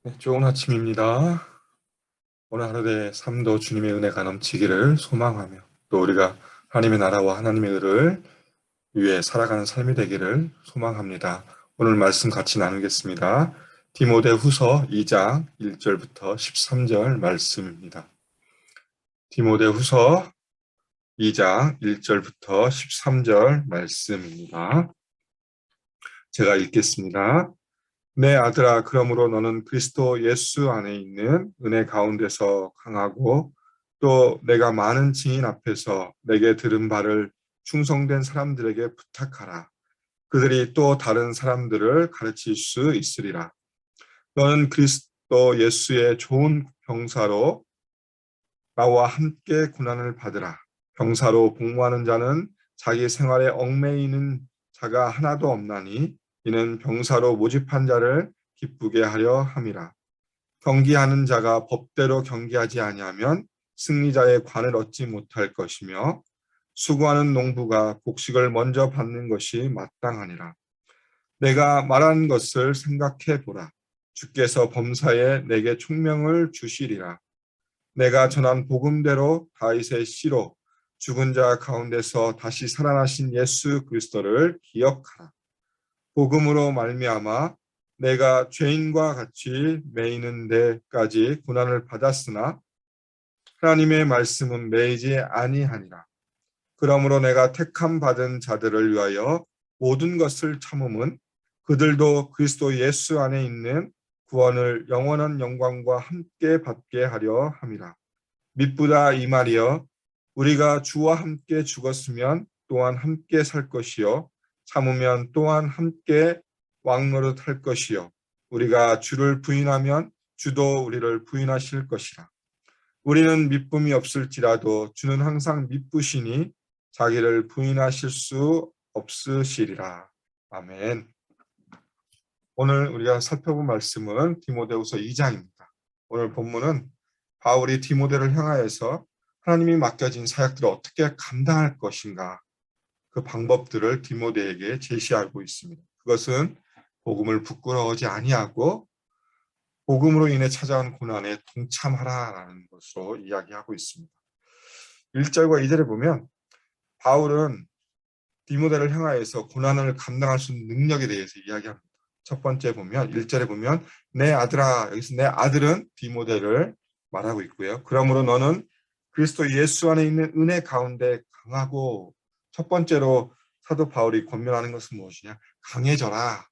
네, 좋은 아침입니다. 오늘 하루의 삶도 주님의 은혜가 넘치기를 소망하며 또 우리가 하나님의 나라와 하나님의 의를 위해 살아가는 삶이 되기를 소망합니다. 오늘 말씀 같이 나누겠습니다. 디모데후서 2장 1절부터 13절 말씀입니다. 디모데후서 2장 1절부터 13절 말씀입니다. 제가 읽겠습니다. 내 아들아, 그러므로 너는 그리스도 예수 안에 있는 은혜 가운데서 강하고 또 내가 많은 증인 앞에서 내게 들은 바를 충성된 사람들에게 부탁하라. 그들이 또 다른 사람들을 가르칠 수 있으리라. 너는 그리스도 예수의 좋은 병사로 나와 함께 고난을 받으라. 병사로 복무하는 자는 자기 생활에 얽매이는 자가 하나도 없나니 이는 병사로 모집한 자를 기쁘게 하려 함이라. 경기하는 자가 법대로 경기하지 아니하면 승리자의 관을 얻지 못할 것이며 수고하는 농부가 곡식을 먼저 받는 것이 마땅하니라. 내가 말한 것을 생각해 보라. 주께서 범사에 내게 총명을 주시리라. 내가 전한 복음대로 다윗의 씨로 죽은 자 가운데서 다시 살아나신 예수 그리스도를 기억하라. 복음으로 말미암아 내가 죄인과 같이 매이는 데까지 고난을 받았으나 하나님의 말씀은 매이지 아니하니라. 그러므로 내가 택함 받은 자들을 위하여 모든 것을 참음은 그들도 그리스도 예수 안에 있는 구원을 영원한 영광과 함께 받게 하려 함이라. 미쁘다 이 말이여, 우리가 주와 함께 죽었으면 또한 함께 살 것이요 참으면 또한 함께 왕노릇할 것이요 우리가 주를 부인하면 주도 우리를 부인하실 것이라. 우리는 미쁨이 없을지라도 주는 항상 미쁘시니 자기를 부인하실 수 없으시리라. 아멘. 오늘 우리가 살펴본 말씀은 디모데후서 2장입니다. 오늘 본문은 바울이 디모데를 향하여서 하나님이 맡겨진 사역들을 어떻게 감당할 것인가, 그 방법들을 디모데에게 제시하고 있습니다. 그것은 복음을 부끄러워하지 아니하고 복음으로 인해 찾아온 고난에 동참하라라는 것으로 이야기하고 있습니다. 1절과 2절에 보면 바울은 디모데를 향하여서 고난을 감당할 수 있는 능력에 대해서 이야기합니다. 첫 번째 보면 1절에 보면 내 아들아, 여기서 내 아들은 디모데를 말하고 있고요. 그러므로 너는 그리스도 예수 안에 있는 은혜 가운데 강하고, 첫 번째로 사도 바울이 권면하는 것은 무엇이냐? 강해져라.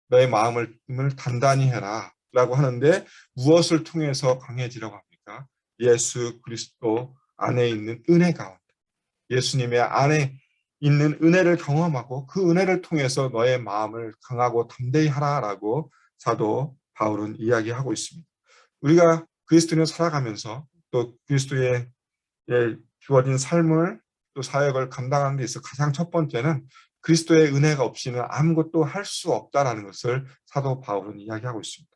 너의 마음을 단단히 해라. 라고 하는데 무엇을 통해서 강해지라고 합니까? 예수 그리스도 안에 있는 은혜 가운데, 예수님의 안에 있는 은혜를 경험하고 그 은혜를 통해서 너의 마음을 강하고 담대히 하라라고 사도 바울은 이야기하고 있습니다. 우리가 그리스도인을 살아가면서 또 그리스도의 주어진 삶을 또 사역을 감당하는 데 있어 가장 첫 번째는 그리스도의 은혜가 없이는 아무것도 할 수 없다라는 것을 사도 바울은 이야기하고 있습니다.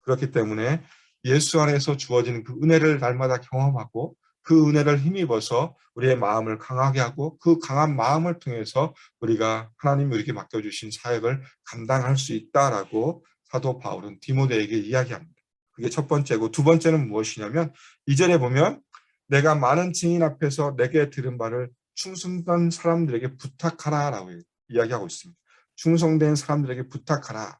그렇기 때문에 예수 안에서 주어지는 그 은혜를 날마다 경험하고 그 은혜를 힘입어서 우리의 마음을 강하게 하고 그 강한 마음을 통해서 우리가 하나님이 우리에게 맡겨주신 사역을 감당할 수 있다라고 사도 바울은 디모데에게 이야기합니다. 그게 첫 번째고, 두 번째는 무엇이냐면 2절에 보면 내가 많은 증인 앞에서 내게 들은 바를 충성된 사람들에게 부탁하라라고 이야기하고 있습니다. 충성된 사람들에게 부탁하라.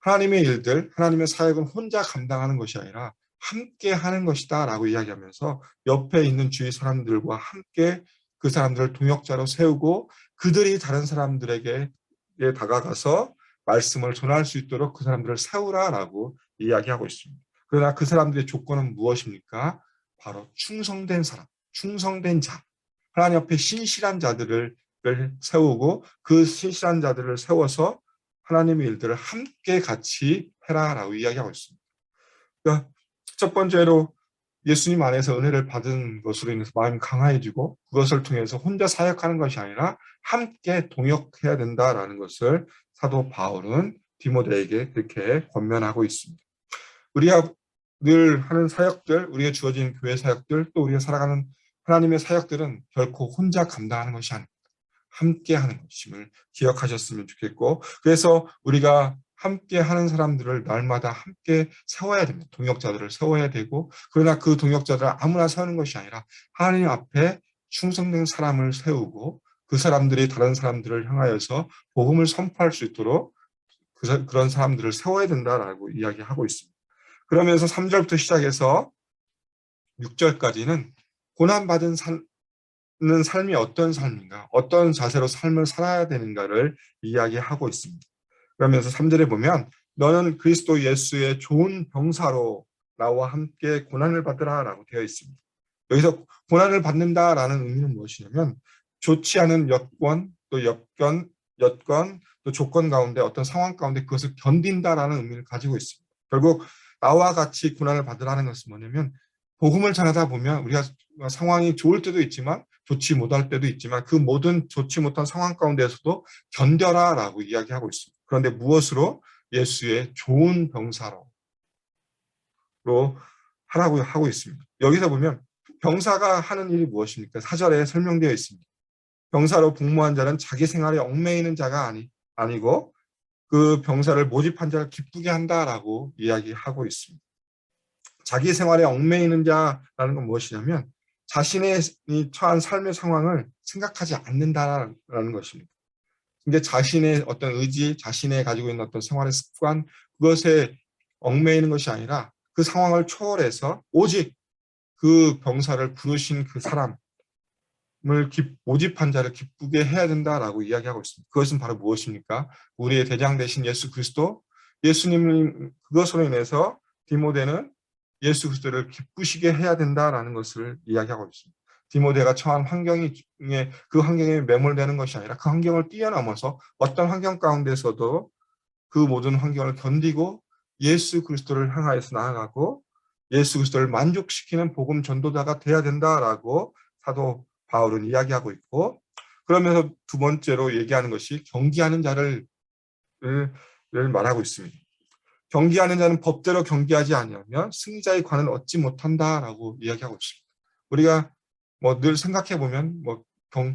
하나님의 일들, 하나님의 사역은 혼자 감당하는 것이 아니라 함께 하는 것이다 라고 이야기하면서 옆에 있는 주위 사람들과 함께 그 사람들을 동역자로 세우고 그들이 다른 사람들에게 다가가서 말씀을 전할 수 있도록 그 사람들을 세우라라고 이야기하고 있습니다. 그러나 그 사람들의 조건은 무엇입니까? 바로 충성된 사람, 충성된 자, 하나님 앞에 신실한 자들을 세우고 그 신실한 자들을 세워서 하나님의 일들을 함께 같이 해라라고 이야기하고 있습니다. 그러니까 첫 번째로 예수님 안에서 은혜를 받은 것으로 인해서 마음이 강해지고 그것을 통해서 혼자 사역하는 것이 아니라 함께 동역해야 된다라는 것을 사도 바울은 디모데에게 그렇게 권면하고 있습니다. 우리가 늘 하는 사역들, 우리가 주어진 교회 사역들, 또 우리가 살아가는 하나님의 사역들은 결코 혼자 감당하는 것이 아닙니다. 함께 하는 것임을 기억하셨으면 좋겠고, 그래서 우리가 함께 하는 사람들을 날마다 함께 세워야 됩니다. 동역자들을 세워야 되고, 그러나 그 동역자들을 아무나 세우는 것이 아니라 하나님 앞에 충성된 사람을 세우고 그 사람들이 다른 사람들을 향하여서 복음을 선포할 수 있도록 그런 사람들을 세워야 된다라고 이야기하고 있습니다. 그러면서 3절부터 시작해서 6절까지는 고난받은 삶이 어떤 삶인가, 어떤 자세로 삶을 살아야 되는가를 이야기하고 있습니다. 그러면서 3절에 보면 너는 그리스도 예수의 좋은 병사로 나와 함께 고난을 받으라 라고 되어 있습니다. 여기서 고난을 받는다라는 의미는 무엇이냐면 좋지 않은 여건, 또 여건, 또 조건 가운데 어떤 상황 가운데 그것을 견딘다라는 의미를 가지고 있습니다. 결국 나와 같이 고난을 받으라는 것은 뭐냐면 복음을 전하다 보면 우리가 상황이 좋을 때도 있지만 좋지 못할 때도 있지만 그 모든 좋지 못한 상황 가운데에서도 견뎌라라고 이야기하고 있습니다. 그런데 무엇으로? 예수의 좋은 병사로 하라고 하고 있습니다. 여기서 보면 병사가 하는 일이 무엇입니까? 4절에 설명되어 있습니다. 병사로 복무한 자는 자기 생활에 얽매이는 자가 아니고 그 병사를 모집한 자를 기쁘게 한다라고 이야기하고 있습니다. 자기 생활에 얽매이는 자라는 건 무엇이냐면 자신의 처한 삶의 상황을 생각하지 않는다라는 것입니다. 근데 자신의 어떤 의지, 자신의 가지고 있는 어떤 생활의 습관, 그것에 얽매이는 것이 아니라 그 상황을 초월해서 오직 그 병사를 부르신 그 사람을 모집한 자를 기쁘게 해야 된다라고 이야기하고 있습니다. 그것은 바로 무엇입니까? 우리의 대장 되신 예수 그리스도, 예수님 그것으로 인해서 디모데는 예수 그리스도를 기쁘시게 해야 된다라는 것을 이야기하고 있습니다. 디모데가 처한 환경이 그 환경에 매몰되는 것이 아니라 그 환경을 뛰어넘어서 어떤 환경 가운데서도 그 모든 환경을 견디고 예수 그리스도를 향하여서 나아가고 예수 그리스도를 만족시키는 복음 전도자가 돼야 된다라고 사도 바울은 이야기하고 있고, 그러면서 두 번째로 얘기하는 것이 경기하는 자를 말하고 있습니다. 경기하는 자는 법대로 경기하지 아니하면 승리자의 관을 얻지 못한다라고 이야기하고 있습니다. 우리가 뭐 늘 생각해 보면 뭐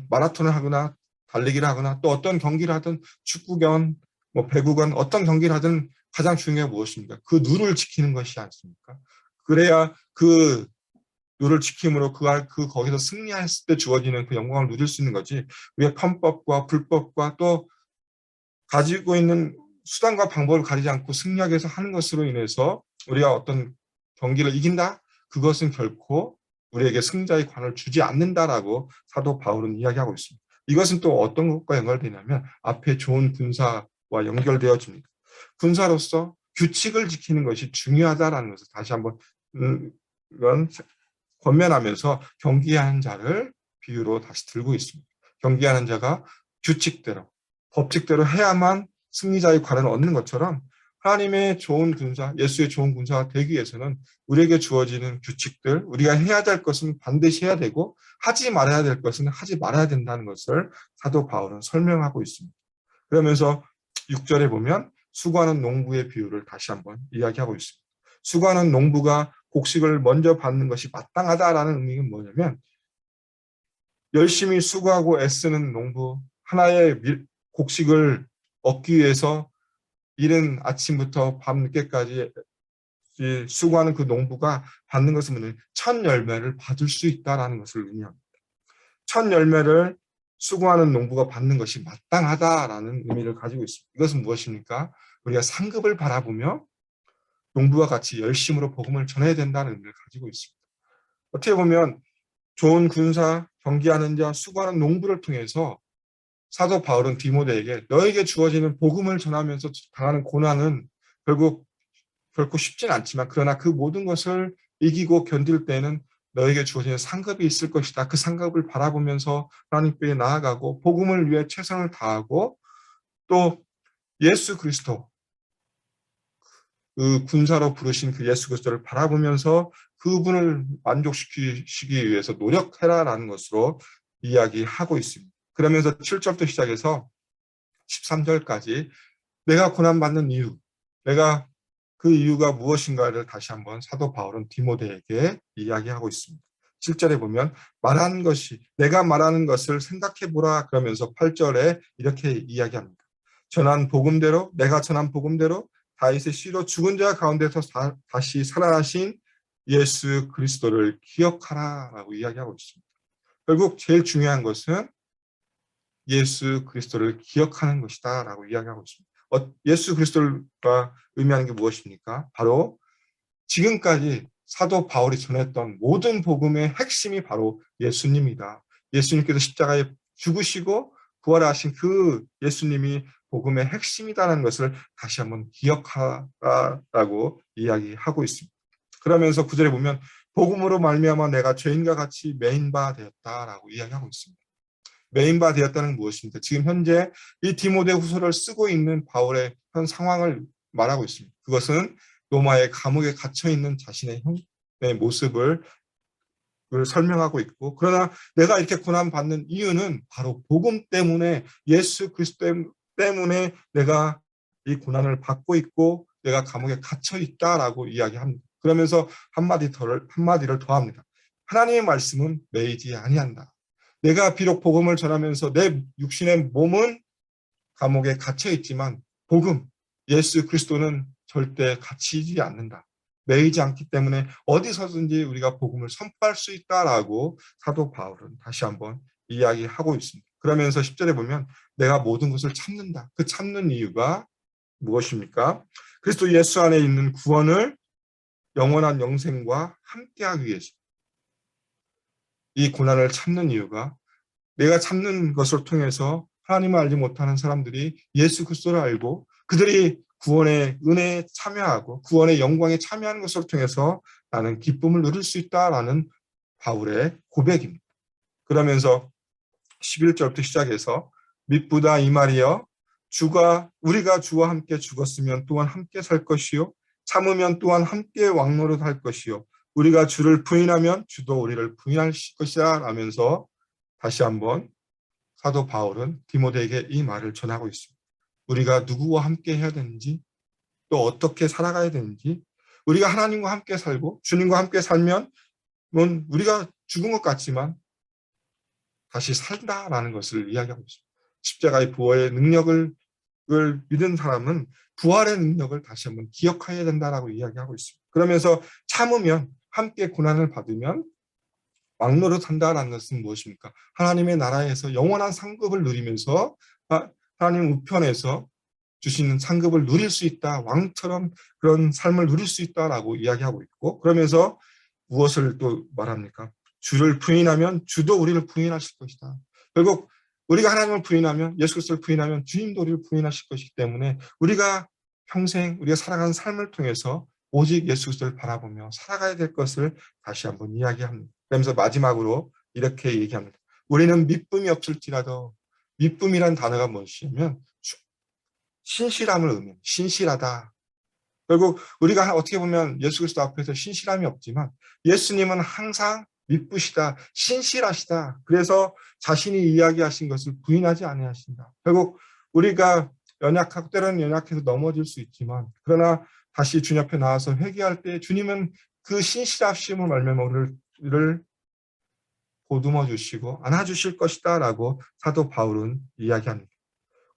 마라톤을 하거나 달리기를 하거나 또 어떤 경기를 하든 축구건 뭐 배구건 어떤 경기를 하든 가장 중요한 무엇입니까? 그 룰을 지키는 것이 않습니까? 그래야 그 룰을 지킴으로 거기서 승리했을 때 주어지는 그 영광을 누릴 수 있는 거지. 우리가 편법과 불법과 또 가지고 있는 수단과 방법을 가리지 않고 승리하기 위해서 하는 것으로 인해서 우리가 어떤 경기를 이긴다? 그것은 결코 우리에게 승자의 관을 주지 않는다라고 사도 바울은 이야기하고 있습니다. 이것은 또 어떤 것과 연결되냐면 앞에 좋은 군사와 연결되어집니다. 군사로서 규칙을 지키는 것이 중요하다라는 것을 다시 한번 권면하면서 경기하는 자를 비유로 다시 들고 있습니다. 경기하는 자가 규칙대로, 법칙대로 해야만 승리자의 관을 얻는 것처럼 하나님의 좋은 군사, 예수의 좋은 군사가 되기 위해서는 우리에게 주어지는 규칙들, 우리가 해야 될 것은 반드시 해야 되고 하지 말아야 될 것은 하지 말아야 된다는 것을 사도 바울은 설명하고 있습니다. 그러면서 6절에 보면 수고하는 농부의 비유를 다시 한번 이야기하고 있습니다. 수고하는 농부가 곡식을 먼저 받는 것이 마땅하다라는 의미는 뭐냐면 열심히 수고하고 애쓰는 농부, 하나의 곡식을 얻기 위해서 이른 아침부터 밤늦게까지 수고하는 그 농부가 받는 것은 뭐냐면 첫 열매를 받을 수 있다라는 것을 의미합니다. 첫 열매를 수고하는 농부가 받는 것이 마땅하다라는 의미를 가지고 있습니다. 이것은 무엇입니까? 우리가 상급을 바라보며 농부와 같이 열심으로 복음을 전해야 된다는 의미를 가지고 있습니다. 어떻게 보면 좋은 군사, 경기하는 자, 수고하는 농부를 통해서 사도 바울은 디모데에게 너에게 주어지는 복음을 전하면서 당하는 고난은 결코 쉽진 않지만 그러나 그 모든 것을 이기고 견딜 때는 너에게 주어지는 상급이 있을 것이다. 그 상급을 바라보면서 하나님께 나아가고 복음을 위해 최선을 다하고 또 예수 그리스도 그 군사로 부르신 그 예수 그리스도를 바라보면서 그분을 만족시키기 위해서 노력해라라는 것으로 이야기하고 있습니다. 그러면서 7절부터 시작해서 13절까지 내가 고난받는 이유, 내가 그 이유가 무엇인가를 다시 한번 사도 바울은 디모데에게 이야기하고 있습니다. 7절에 보면 내가 말하는 것을 생각해 보라 그러면서 8절에 이렇게 이야기합니다. 전한 복음대로, 내가 전한 복음대로 다윗의 씨로 죽은 자 가운데서 다시 살아나신 예수 그리스도를 기억하라라고 이야기하고 있습니다. 결국 제일 중요한 것은 예수 그리스도를 기억하는 것이다 라고 이야기하고 있습니다. 예수 그리스도가 의미하는 게 무엇입니까? 바로 지금까지 사도 바울이 전했던 모든 복음의 핵심이 바로 예수님이다. 예수님께서 십자가에 죽으시고 부활하신 그 예수님이 복음의 핵심이다라는 것을 다시 한번 기억하라고 이야기하고 있습니다. 그러면서 구절에 보면 복음으로 말미암아 내가 죄인과 같이 매인바 되었다라고 이야기하고 있습니다. 메인바 되었다는 무엇입니까? 지금 현재 이 디모데 후서를 쓰고 있는 바울의 현 상황을 말하고 있습니다. 그것은 로마의 감옥에 갇혀 있는 자신의 형의 모습을 설명하고 있고, 그러나 내가 이렇게 고난받는 이유는 바로 복음 때문에, 예수 그리스도 때문에 내가 이 고난을 받고 있고 내가 감옥에 갇혀 있다라고 이야기합니다. 그러면서 한마디를 더합니다. 하나님의 말씀은 매이지 아니한다. 내가 비록 복음을 전하면서 내 육신의 몸은 감옥에 갇혀 있지만 복음, 예수 그리스도는 절대 갇히지 않는다. 매이지 않기 때문에 어디서든지 우리가 복음을 선포할 수 있다라고 사도 바울은 다시 한번 이야기하고 있습니다. 그러면서 10절에 보면 내가 모든 것을 참는다. 그 참는 이유가 무엇입니까? 그리스도 예수 안에 있는 구원을 영원한 영생과 함께하기 위해서 이 고난을 참는 이유가, 내가 참는 것을 통해서 하나님을 알지 못하는 사람들이 예수 그리스도를 알고 그들이 구원의 은혜에 참여하고 구원의 영광에 참여하는 것을 통해서 나는 기쁨을 누릴 수 있다라는 바울의 고백입니다. 그러면서 11절부터 시작해서 미쁘다 이 말이여, 우리가 주와 함께 죽었으면 또한 함께 살 것이요 참으면 또한 함께 왕노릇할 것이요 우리가 주를 부인하면 주도 우리를 부인할 것이다 라면서 다시 한번 사도 바울은 디모데에게 이 말을 전하고 있습니다. 우리가 누구와 함께 해야 되는지, 또 어떻게 살아가야 되는지, 우리가 하나님과 함께 살고 주님과 함께 살면 우리가 죽은 것 같지만 다시 산다라는 것을 이야기하고 있습니다. 십자가의 부활의 능력을 믿은 사람은 부활의 능력을 다시 한번 기억해야 된다라고 이야기하고 있습니다. 그러면서 참으면, 함께 고난을 받으면 왕노릇 한다라는 것은 무엇입니까? 하나님의 나라에서 영원한 상급을 누리면서 하나님 우편에서 주시는 상급을 누릴 수 있다. 왕처럼 그런 삶을 누릴 수 있다라고 이야기하고 있고, 그러면서 무엇을 또 말합니까? 주를 부인하면 주도 우리를 부인하실 것이다. 결국 우리가 하나님을 부인하면, 예수 그리스도를 부인하면 주님도 우리를 부인하실 것이기 때문에 우리가 평생 우리가 살아가는 삶을 통해서 오직 예수 그리스도를 바라보며 살아가야 될 것을 다시 한번 이야기합니다. 그러면서 마지막으로 이렇게 얘기합니다. 우리는 미쁨이 없을지라도, 미쁨이란 단어가 무엇이냐면 신실함을 의미합니다. 신실하다. 결국 우리가 어떻게 보면 예수 그리스도 앞에서 신실함이 없지만 예수님은 항상 미쁘시다, 신실하시다. 그래서 자신이 이야기하신 것을 부인하지 아니하신다. 결국 우리가 연약하고 때로는 연약해서 넘어질 수 있지만, 그러나 다시 주님 앞에 나와서 회개할 때 주님은 그 신실하심을 말미암아 우리를 보듬어 주시고 안아주실 것이다 라고 사도 바울은 이야기합니다.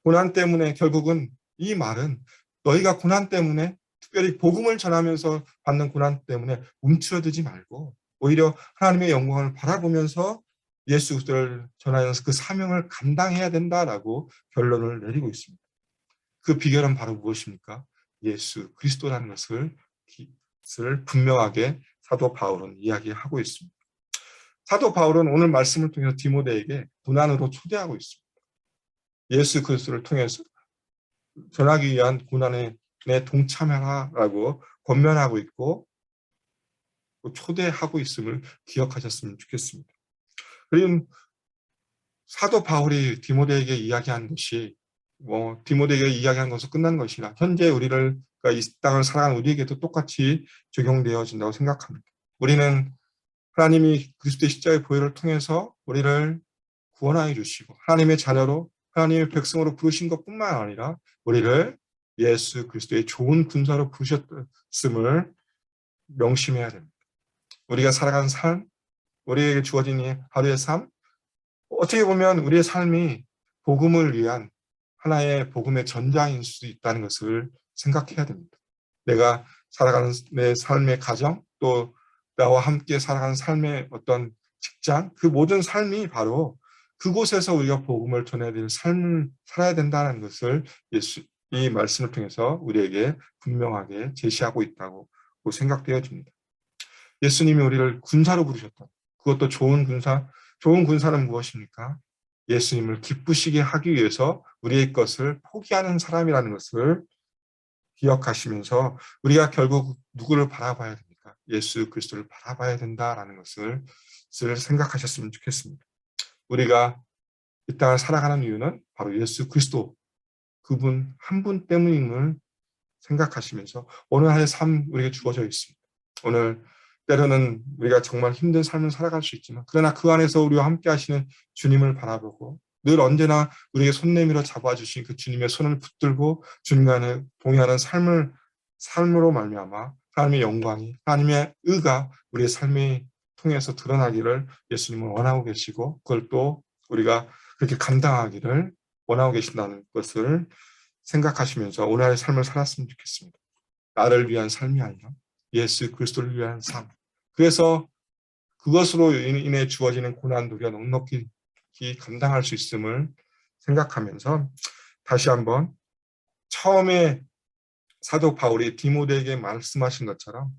고난 때문에, 결국은 이 말은 너희가 고난 때문에, 특별히 복음을 전하면서 받는 고난 때문에 움츠러들지 말고 오히려 하나님의 영광을 바라보면서 예수 그리스도를 전하면서 그 사명을 감당해야 된다라고 결론을 내리고 있습니다. 그 비결은 바로 무엇입니까? 예수 그리스도라는 것을 분명하게 사도 바울은 이야기하고 있습니다. 사도 바울은 오늘 말씀을 통해서 디모데에게 고난으로 초대하고 있습니다. 예수 그리스도를 통해서 전하기 위한 고난에 동참하라고 권면하고 있고 초대하고 있음을 기억하셨으면 좋겠습니다. 그리고 사도 바울이 디모데에게 이야기한 것이 디모데에게 이야기한 것은 끝난 것이나 현재 우리가 이 땅을 살아가는 우리에게도 똑같이 적용되어진다고 생각합니다. 우리는 하나님이 그리스도의 십자가의 보혈을 통해서 우리를 구원하여 주시고 하나님의 자녀로, 하나님의 백성으로 부르신 것뿐만 아니라 우리를 예수 그리스도의 좋은 군사로 부르셨음을 명심해야 됩니다. 우리가 살아가는 삶, 우리에게 주어진 이 하루의 삶, 어떻게 보면 우리의 삶이 복음을 위한 하나의 복음의 전장일 수도 있다는 것을 생각해야 됩니다. 내가 살아가는 내 삶의 가정, 또 나와 함께 살아가는 삶의 어떤 직장, 그 모든 삶이 바로 그곳에서 우리가 복음을 전해야 될 삶을 살아야 된다는 것을 예수 이 말씀을 통해서 우리에게 분명하게 제시하고 있다고 생각되어집니다. 예수님이 우리를 군사로 부르셨다. 그것도 좋은 군사. 좋은 군사는 무엇입니까? 예수님을 기쁘시게 하기 위해서 우리의 것을 포기하는 사람이라는 것을 기억하시면서 우리가 결국 누구를 바라봐야 됩니까? 예수 그리스도를 바라봐야 된다라는 것을 생각하셨으면 좋겠습니다. 우리가 이 땅을 살아가는 이유는 바로 예수 그리스도 그분 한 분 때문임을 생각하시면서 오늘 하루의 삶 우리에게 주어져 있습니다. 오늘 때로는 우리가 정말 힘든 삶을 살아갈 수 있지만 그러나 그 안에서 우리와 함께 하시는 주님을 바라보고 늘 언제나 우리에게 손 내밀어 잡아주신 그 주님의 손을 붙들고 주님과 동행하는 삶으로 말미암아 하나님의 영광이 하나님의 의가 우리의 삶에 통해서 드러나기를 예수님은 원하고 계시고 그걸 또 우리가 그렇게 감당하기를 원하고 계신다는 것을 생각하시면서 오늘의 삶을 살았으면 좋겠습니다. 나를 위한 삶이 아니라 예수 그리스도를 위한 삶. 그래서 그것으로 인해 주어지는 고난도 우리가 넉넉히 감당할 수 있음을 생각하면서 다시 한번 처음에 사도 바울이 디모데에게 말씀하신 것처럼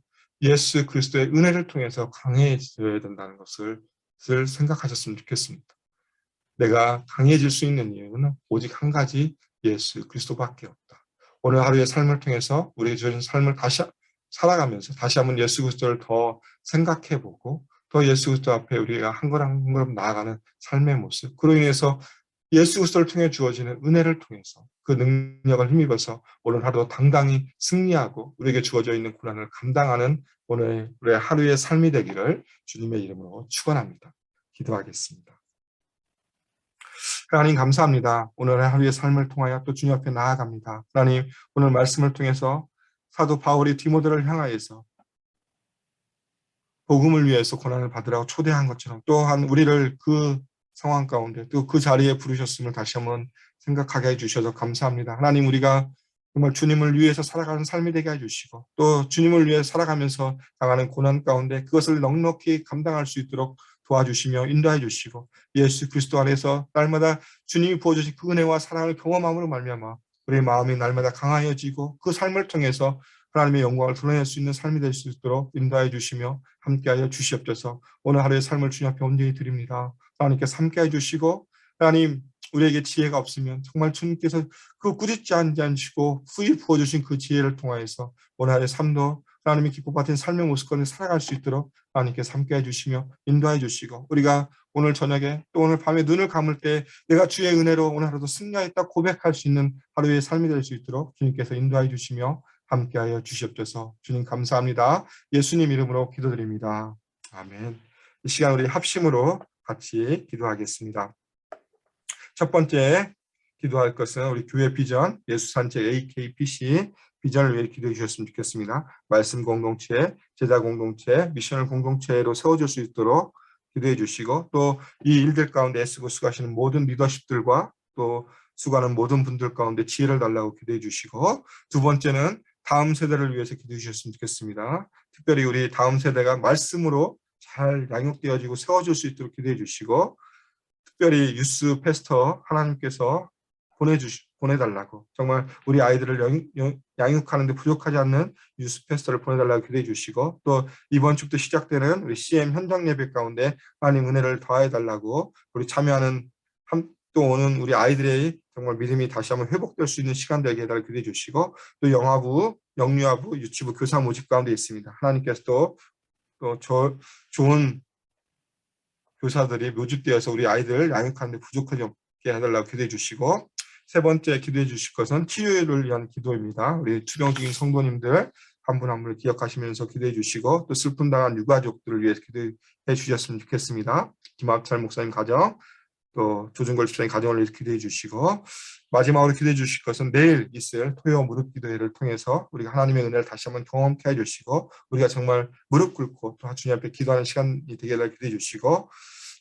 예수 그리스도의 은혜를 통해서 강해져야 된다는 것을 생각하셨으면 좋겠습니다. 내가 강해질 수 있는 이유는 오직 한 가지 예수 그리스도밖에 없다. 오늘 하루의 삶을 통해서 우리의 주어진 삶을 다시 살아가면서 다시 한번 예수 그리스도를 더 생각해보고 또 예수 그리스도 앞에 우리가 한 걸음 한 걸음 나아가는 삶의 모습 그로 인해서 예수 그리스도를 통해 주어지는 은혜를 통해서 그 능력을 힘입어서 오늘 하루 당당히 승리하고 우리에게 주어져 있는 고난을 감당하는 오늘 우리의 하루의 삶이 되기를 주님의 이름으로 축원합니다. 기도하겠습니다. 하나님 감사합니다. 오늘 하루의 삶을 통하여 또 주님 앞에 나아갑니다. 하나님 오늘 말씀을 통해서 사도 바울이 디모데를 향하여서 복음을 위해서 고난을 받으라고 초대한 것처럼 또한 우리를 그 상황 가운데 또 그 자리에 부르셨음을 다시 한번 생각하게 해주셔서 감사합니다. 하나님 우리가 정말 주님을 위해서 살아가는 삶이 되게 해주시고 또 주님을 위해 살아가면서 당하는 고난 가운데 그것을 넉넉히 감당할 수 있도록 도와주시며 인도해 주시고 예수 그리스도 안에서 날마다 주님이 부어주신 그 은혜와 사랑을 경험함으로 말미암아 우리의 마음이 날마다 강하여지고 그 삶을 통해서 하나님의 영광을 드러낼 수 있는 삶이 될 수 있도록 인도해 주시며 함께하여 주시옵소서. 오늘 하루의 삶을 주님 앞에 온전히 드립니다. 하나님께서 함께해 주시고 하나님 우리에게 지혜가 없으면 정말 주님께서 그 꾸짖지 않으시고 후히 부어주신 그 지혜를 통하여서 오늘 하루의 삶도 하나님의 기쁨 같은 삶의 모습을 살아갈 수 있도록 하나님께서 함께해 주시며 인도해 주시고 우리가 오늘 저녁에 또 오늘 밤에 눈을 감을 때 내가 주의 은혜로 오늘 하루도 승리하였다 고백할 수 있는 하루의 삶이 될 수 있도록 주님께서 인도해 주시며 함께하여 주시옵소서. 주님 감사합니다. 예수님 이름으로 기도드립니다. 아멘. 이 시간 우리 합심으로 같이 기도하겠습니다. 첫 번째 기도할 것은 우리 교회 비전 예수산책 AKPC 비전을 위해 기도해 주셨으면 좋겠습니다. 말씀 공동체, 제자 공동체, 미션을 공동체로 세워줄 수 있도록 기도해 주시고 또 이 일들 가운데 애쓰고 수고하시는 모든 리더십들과 또 수고하는 모든 분들 가운데 지혜를 달라고 기도해 주시고 두 번째는 다음 세대를 위해서 기도해 주셨으면 좋겠습니다. 특별히 우리 다음 세대가 말씀으로 잘 양육되어지고 세워질 수 있도록 기도해 주시고 특별히 유스 패스터 하나님께서 보내달라고 정말 우리 아이들을 양육하는데 부족하지 않는 유스 패스터를 보내달라고 기도해 주시고 또 이번 주부터 시작되는 우리 CM 현장 예배 가운데 하나님 은혜를 더해달라고 우리 참여하는 또 오는 우리 아이들의 정말 믿음이 다시 한번 회복될 수 있는 시간 되게 해달라고 기도해 주시고 또 영화부, 영유아부, 유치부 교사 모집 가운데 있습니다. 하나님께서 또 좋은 교사들이 모집되어서 우리 아이들 양육하는 데 부족하지 않게 해달라고 기도해 주시고 세 번째 기도해 주실 것은 치유를 위한 기도입니다. 우리 투병 중인 성도님들 한 분 한 분을 기억하시면서 기도해 주시고 또 슬픔 당한 유가족들을 위해서 기도해 주셨으면 좋겠습니다. 김합철 목사님 가정 또 조준걸 집사님 가정을 위해서 기도해 주시고 마지막으로 기도해 주실 것은 내일 있을 토요 무릎 기도회를 통해서 우리가 하나님의 은혜를 다시 한번 경험케 해주시고 우리가 정말 무릎 꿇고 또 주님 앞에 기도하는 시간이 되게 해달라고 기도해 주시고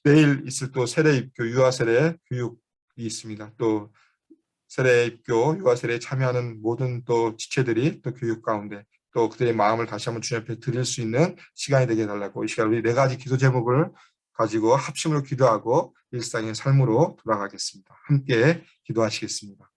내일 있을 또 세례 입교 유아 세례 교육이 있습니다. 또 세례 입교, 유아 세례에 참여하는 모든 또 지체들이 또 교육 가운데 또 그들의 마음을 다시 한번 주님 앞에 드릴 수 있는 시간이 되게 해달라고 이 시간 우리 네 가지 기도 제목을 가지고 합심으로 기도하고 일상의 삶으로 돌아가겠습니다. 함께 기도하시겠습니다.